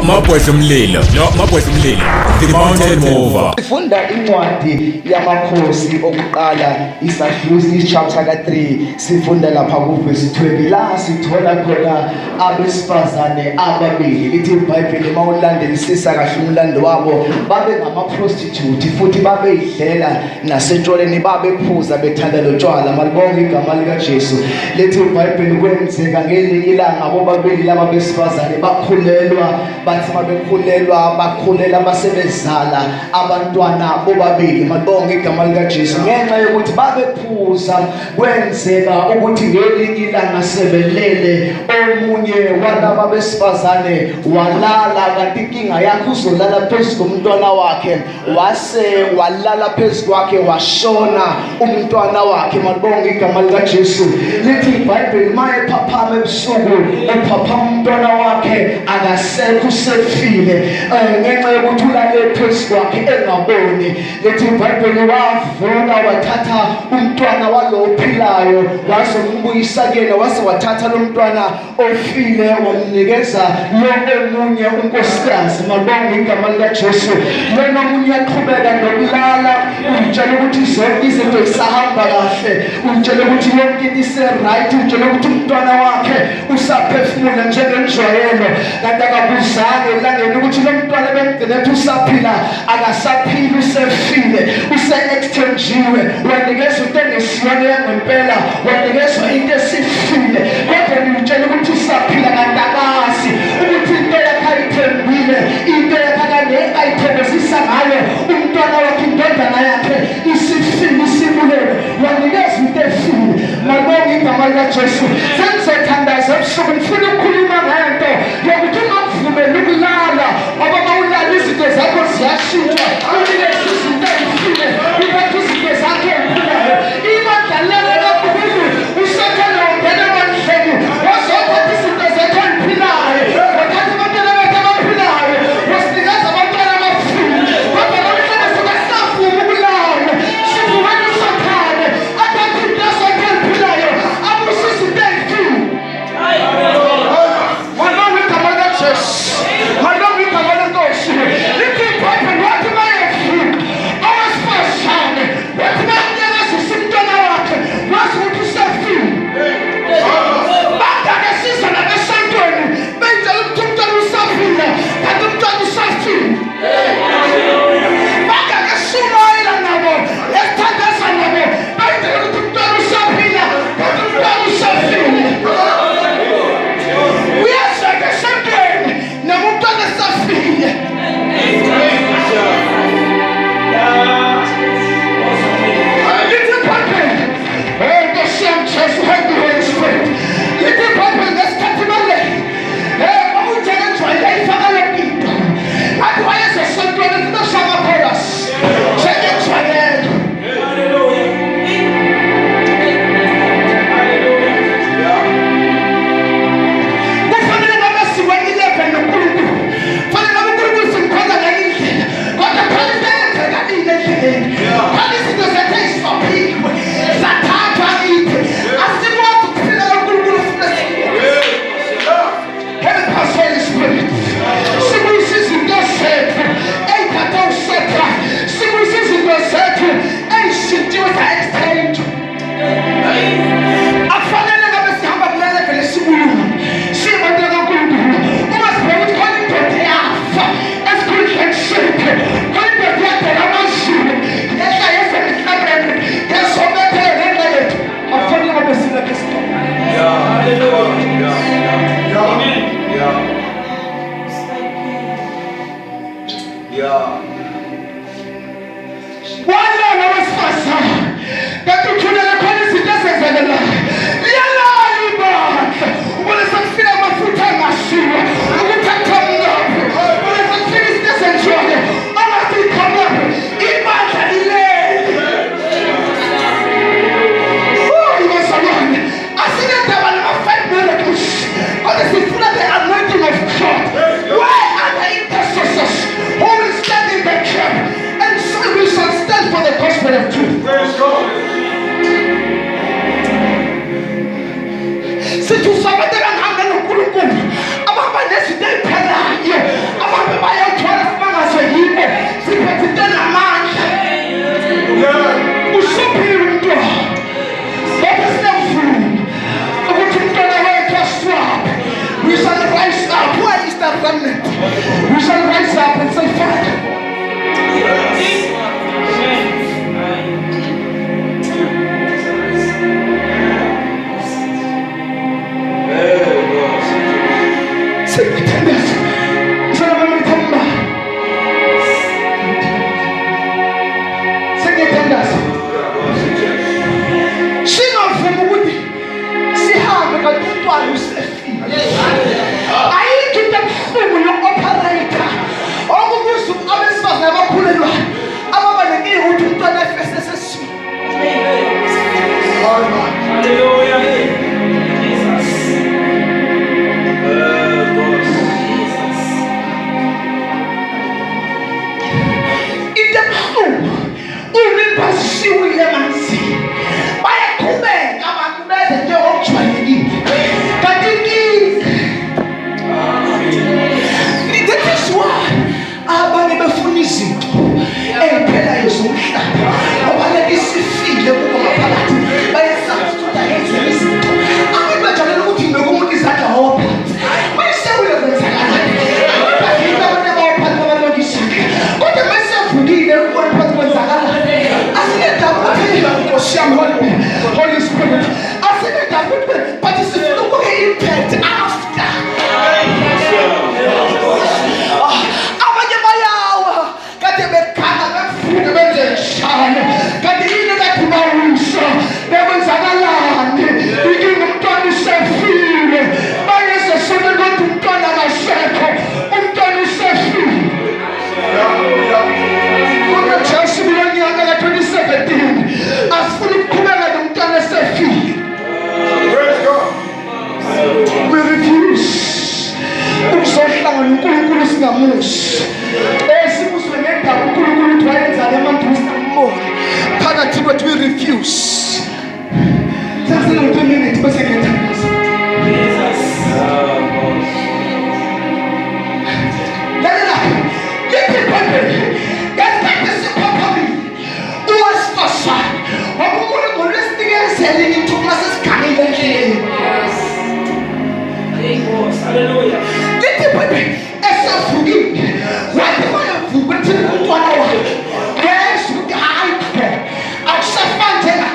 mabhwesha umlilo. The Mountain Mover. Sifunda incwadi yamakhosi okuqala isahluzi chapter ka-3 sifunda lapha kuverse 20 la sithola khona abesifazane ababili. Lithi iBhayibheli mawulandelisisa kahle umlando wabo babe ngama-prostitute futhi babeyidlela nasetshwaleni babephuza bethanda lotshwala. Malibonke igama likaJesu. Lithi iBhayibheli kwenzeka ngelinye ilanga bobabili laba besifazane bakhulelwa, bathi babekhulelwa bakhulela basebezala abantwana bobabili. Malibonke igama likaJesu. Ngenxa yokuthi babephuza kwenzeka ukuthi ngelinye ilanga sebelele omunye walaba besifazane walala, kanti inkinga yakhe uzolala phezu komntwana wakhe, wase walala phezu kwakhe washona umntwana wakhe. Malibonke igama likaJesu. Lithi iBhayibheli maye phaphama ebusuku uphaphama umntwana wakhe akasekho usefile ngenxa yokuthi ulale phezu kwakhe engaboni. Lithi iBhayibheli wavuka wathatha umntwana walo ophilayo wazombuyisa kuyena, wase wathatha lo mntwana ofile wamnikeza lo omunye unkosikazi. Malibonke igama likaJesu. Lona omunye yaqhubeka nokulala, utshela ukuthi zonke izinto zisahamba kahle, utshela ukuthi yonke into ise-right, utshela ukuthi umntwana wakhe usaphefumula njengenjwayelo, kanti akabuzange elangeni ukuthi lo mntwana bemgcine ethi usaphila akasaphili, usefile, use-exchange-iwe, wanikezwa into engesiyona yangempela, wanikezwa into esifile, kodwa ngitshela ukuthi usaphila kanti akazi ukuthi into yakhe ayithembile, into yakhe akade ayithokozisa ngayo umntwana wakhe, indodana yakhe isifile, isibulele, wanikezwa into efile. Malibonke igama likaJesu. Sengizothandaza ebusuku ngifuna ukukhuluma ngento yokuthi ungavumeli ukulala ngoba mawulala izinto zakho ziyashintsha, unikeze izinto ezifile, uphethe izinto zakho emphilayo. Ibandla lelo kakhulu usathana ungena emandleni wazothatha izinto zakho emphilayo, wathatha abantwana bakhe abaphilayo wasinikeza abantwana abafile, kodwa namhlanje singasavuma ukulala, sivumele usathane athathe into zakho emphilayo abusise izinto ezifile. Malibonke igama likaJesu. Malibonke igama leNkosi. Lithi iBhayibheli wathi uNkulunkulu singamushi. Esibuswe ngendaba uNkulunkulu uthi wayenza le mantu sambona. Phakathi kwethu we refuse. Sasena ngo 2 minutes bese ngiyathandisa. Jesus. Lalela. Lithi phambili. Ngesikhathi siphambili. Uwasifazane. WabuNkulunkulu lesinikezele ithuma sesiganile endleleni. Hallelujah. Lithi phambili. Esafukile. Wathi wayavuka ethi umntwana wakhe. Yesu hayi. Akusafanje la.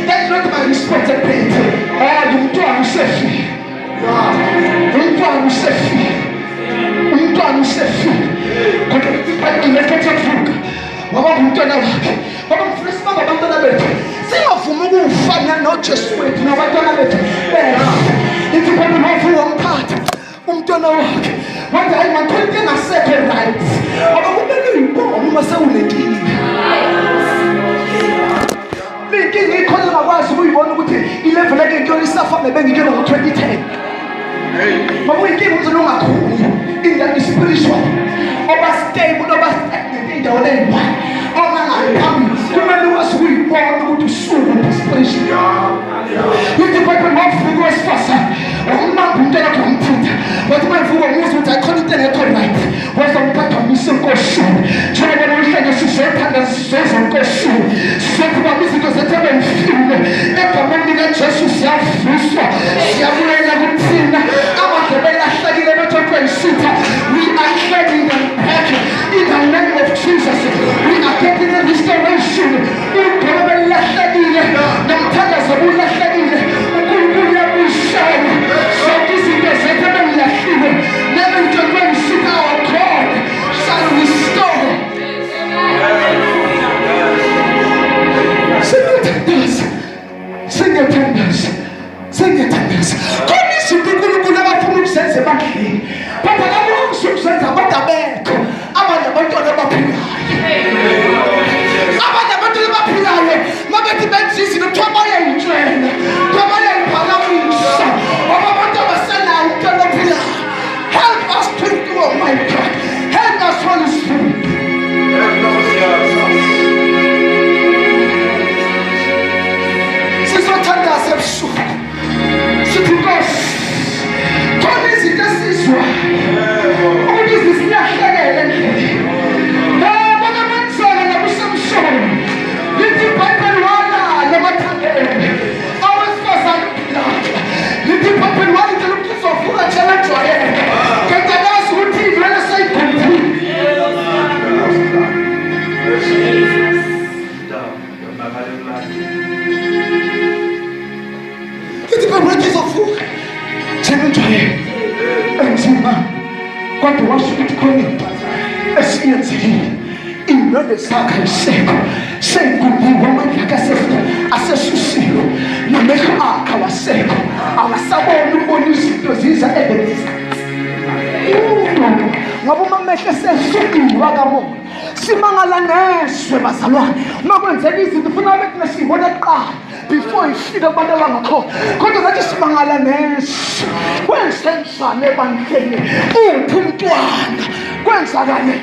That's not my responsibility. Umntwana usefi. Kodwa iBhayibheli lethethe ngoba umntwana wakhe. Ngoba mfundisi abantwana bethu. Singavuma ukufana noJesu wethu nabantwana bethu. Ithi kodwa mafu womphatha umntwana wakhe. Manje hayi makhona engasekho right. Ngoba kumele uyibone uma sewunenkinga. Inkinga ikhona ngakwazi ukuyibona ukuthi ilevel yake into isafa bengikena ngo2010. Ngoba inkinga umuntu ongakhuli indaba spiritual oba stable oba indawo leyo ongangahambi kumele wazi ukuyibona ukuthi usuku spiritual. Yithi Bible mafika wesifasa umnamba umntwana kumthinta wathi mayivuka umuzi ukuthi ayikhona into engekho right wazomphatha umsekoshini njengoba uhlenge sizethanda sizezenkoshini sizokuba izinto zethu abemfile egameni likaJesu siyavuswa siyabulela kuthina abagibeli ahlakile bethotwe isitha. We are shedding them back in the name of Jesus. We are getting a restoration. Ugqibeli lahlakile nomthandazo ulahlakile uNkulunkulu uyabuyisela zonke izinto zethu abelahlile never to sit our God shall restore. Singiyathandasa khona izinto uNkulunkulu abafuna ukuzenza ebandleni kodwa labo ukuzenza kodwa bekho abanye abantwana abaphilayo mabethi benza izinto kuthiwa bayayitshela kuthiwa bayayiphakamisa ngoba abantu abasanayo umntwana ophilayo. Help us to do, oh my God, help us Holy Spirit. Sizothandasa ebusuku sithi Nkosi khona izinto esizwayo ukuthi zisiyahlekele endleleni bona benzele nakusemshoni. Lithi iBhayibheli walala emathangeni awesifazane uphilayo. Lithi iBhayibheli walitshela ukuthi uzovuka njalo ejwayele kepha kazi ukuthi ivele seyigugile. Lithi iBhayibheli uzovuka njalo ejwayele enzima kodwa washo ukuthi khona esiyenzekile iy'nwele zakhe yisekho sey'guliwe amandla akasekho asesusiwe namehlo akhe awasekho awasaboni ukubona izinto ziza ngoba uma amehlo esesukiwe akamoya simangala neswe bazalwane uma kwenzeka izinto funa bethi siyibona kuqala before ifika kubantu abangakhona kodwa zathi simangala neswe kwenzensane ebandleni uphi umntwana kwenzakale.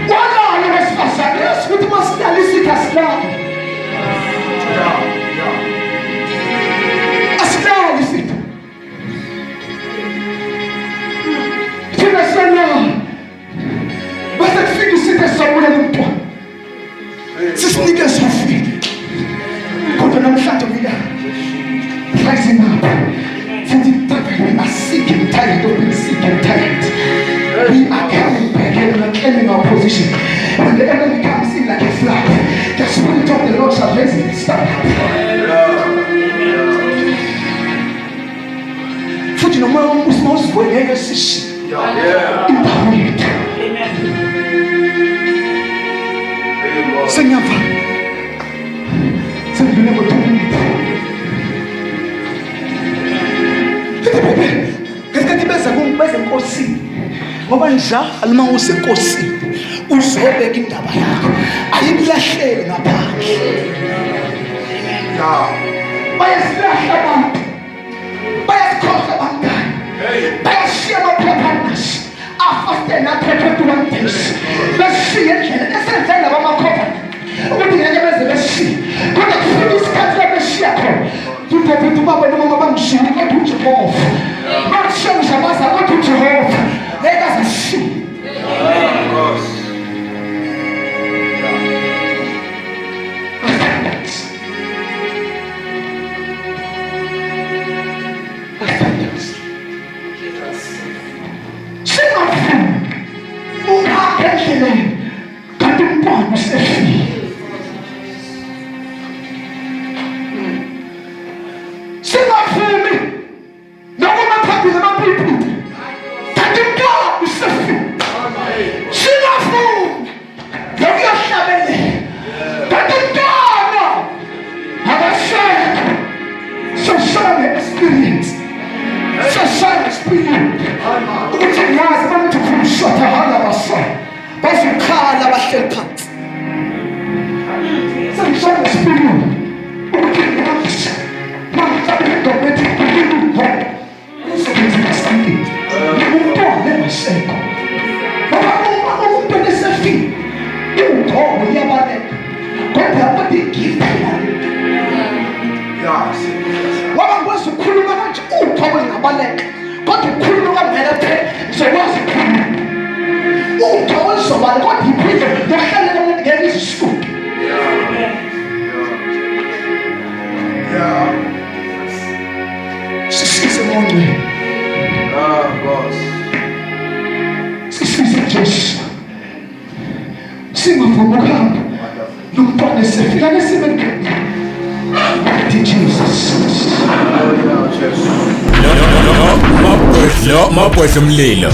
Walala wesifazane yazi ukuthi masilala isithi asilali asilali isithi thina selala bese kufika isithi esabulela njalo uma usenkosini uzobeka indaba yakho, ayikulahleli ngaphandle. Bayazilahla abantu, bayazikhohlwa abantwana, bayashiya amaphephandaba after naphethwe 21 days, beshiye endlela esenze ngabamakhopha ukuthi ngeke beze beshiye, kodwa kufika isikhathi la beshiya khona tuthethe ubaba noma bangishiye kodwa uJehova bakushiya ngishabaza kodwa uJehova ngeke azashiye. Kanti umntwana usefile. Singavumi nokuma phambili amapulpiti. Kanti umntwana usefile. Singavumi nokuyohlabelela. Kanti umntwana akasekho. Sosana experience. Sosana experience. Ukuthi ngiyazi abantu kumshotha hala basana. Bazikhala bahleli phansi. Sengishaya isipilini ukuthi ngiyafisa mangicabanga indoda kulungile usebenza ngesambithi umntwana engasekho ngoba umntwana esefile uwuthobo uyabaleka kodwa yakuthi igift ngoba ngikwazi ukukhuluma kanje uwuthobo engabaleka kodwa ukukhuluma kwangela phela ngizokwazi ukukhuluma uwuthobo izobala kodwa iphinde yahlalela ngeke izisuke. Sisize mongwe. Sisize Jesu. Singavuma ukuhamba nomntwana esefika nesibekeni. Mighty Jesus. No, mabhwesa umlilo.